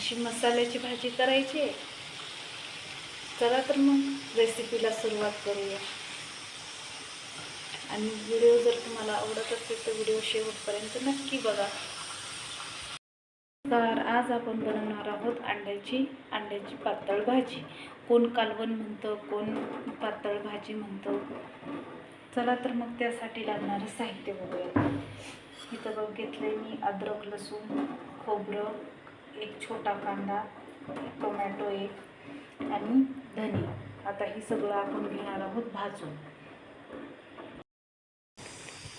अशी मसाल्याची भाजी करायची आहे। चला तर मग रेसिपीला सुरुवात करूया। आणि व्हिडिओ जर तुम्हाला आवडत असेल तर व्हिडिओ शेवटपर्यंत नक्की बघा। तर आज आपण बनवणार आहोत अंड्याची पातळ भाजी। कोण कालवण म्हणतं, कोण पातळ भाजी म्हणतं। चला तर मग त्यासाठी लागणारं साहित्य बघूया। इथं बघ घेतलंय मी अद्रक, लसूण, खोबरं, एक छोटा कांदा, टोमॅटो एक आणि धने। आता हे सगळं आपण घेणार आहोत भाजून।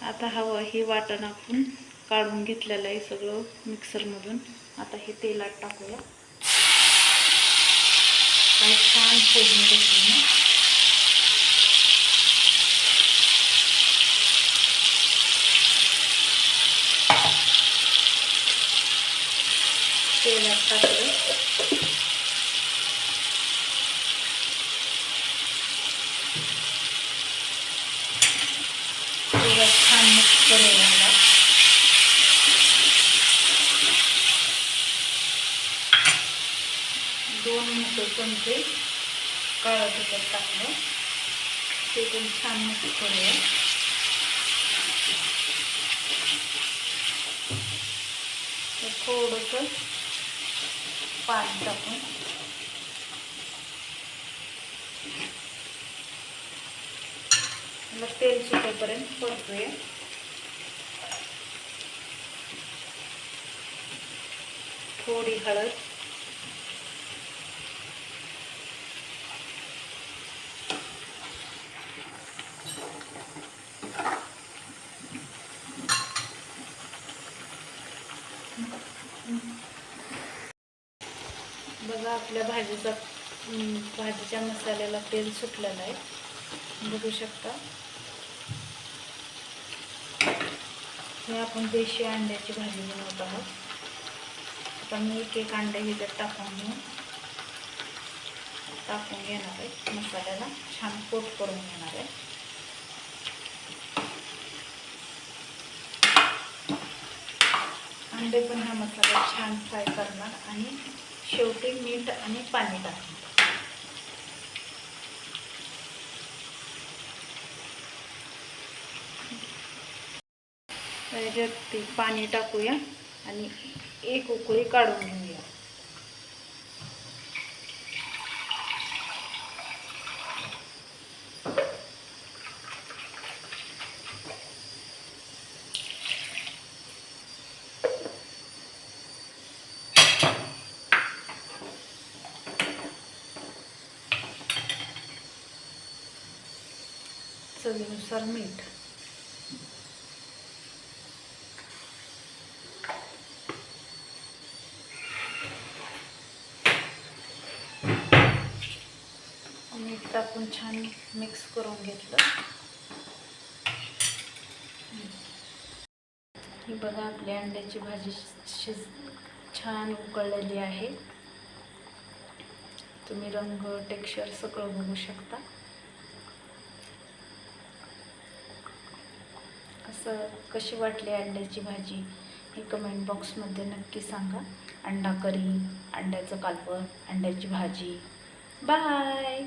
आता हे वाटण आपण काढून घेतलेलं आहे सगळं मिक्सरमधून। आता हे तेलात टाकूया। काही छान फोडणी द्यायची ना। तेलात टाकलं तेलात छान मिक्स करूया। दोन मोठे चमचे काळं तिखट टाकलं, ते पण छान मिक्स करूया। थोडंसं पाणी टाकून तेल सुटेपर्यंत परतूया। थोडी हळद, बघा आपल्या भाजीच्या मसाल्याला तेल सुटलेलं आहे, बघू शकता। हे आपण देशी अंड्याची भाजी बनवत आहोत। आता मी एक अंडे ह्याच्यात टाकून घेणार आहे। मसाल्याला छान कोट करून घेणार आहे। अंडे पण हा मसाला छान फ्राय करणार आणि शेवटी मीठ आणि पाणी टाकणार। त्याच्यात पाणी टाकूया आणि एक उकळी काढून घेऊया। चवीनुसार मीठ, मीठ टाकून छान मिक्स करून घेतलं। ही बघा आपली अंड्याची भाजी छान उकळलेली आहे। तुम्ही रंग, टेक्स्चर सगळं बघू शकता। कशी वाटली अंड्याची भाजी हे कमेंट बॉक्समध्ये नक्की सांगा। अंडा करी, अंड्याचं कालवण, अंड्याची भाजी। बाय।